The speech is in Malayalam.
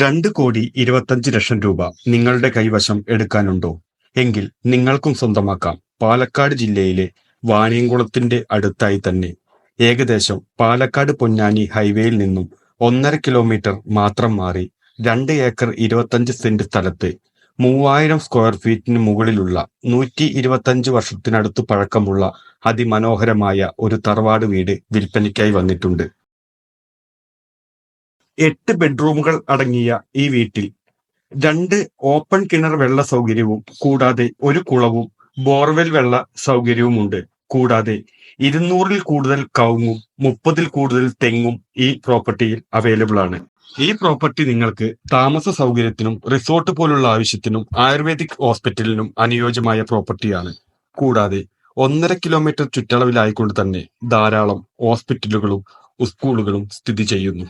2,25,00,000 രൂപ നിങ്ങളുടെ കൈവശം എടുക്കാനുണ്ടോ? എങ്കിൽ നിങ്ങൾക്കും സ്വന്തമാക്കാം. പാലക്കാട് ജില്ലയിലെ വാണിയംകുളത്തിന്റെ അടുത്തായി തന്നെ ഏകദേശം പാലക്കാട് പൊന്നാനി ഹൈവേയിൽ നിന്നും 1.5 കിലോമീറ്റർ മാത്രം മാറി 2 ഏക്കർ 25 സെന്റ് സ്ഥലത്ത് 3000 സ്ക്വയർ ഫീറ്റിന് മുകളിലുള്ള 125 വർഷത്തിനടുത്ത് പഴക്കമുള്ള അതിമനോഹരമായ ഒരു തറവാട് വീട് വിൽപ്പനയ്ക്കായി വന്നിട്ടുണ്ട്. 8 ബെഡ്റൂമുകൾ അടങ്ങിയ ഈ വീട്ടിൽ 2 ഓപ്പൺ കിണർ വെള്ള സൗകര്യവും കൂടാതെ ഒരു കുളവും ബോർവെൽ വെള്ള സൗകര്യവുമുണ്ട്. കൂടാതെ 200-ൽ കൂടുതൽ കവുങ്ങും 30-ൽ കൂടുതൽ തെങ്ങും ഈ പ്രോപ്പർട്ടിയിൽ അവൈലബിൾ ആണ്. ഈ പ്രോപ്പർട്ടി നിങ്ങൾക്ക് താമസ സൗകര്യത്തിനും റിസോർട്ട് പോലുള്ള ആവശ്യത്തിനും ആയുർവേദിക് ഹോസ്പിറ്റലിനും അനുയോജ്യമായ പ്രോപ്പർട്ടിയാണ്. കൂടാതെ 1.5 കിലോമീറ്റർ ചുറ്റളവിലായിക്കൊണ്ട് തന്നെ ധാരാളം ഹോസ്പിറ്റലുകളും സ്കൂളുകളും സ്ഥിതി ചെയ്യുന്നു.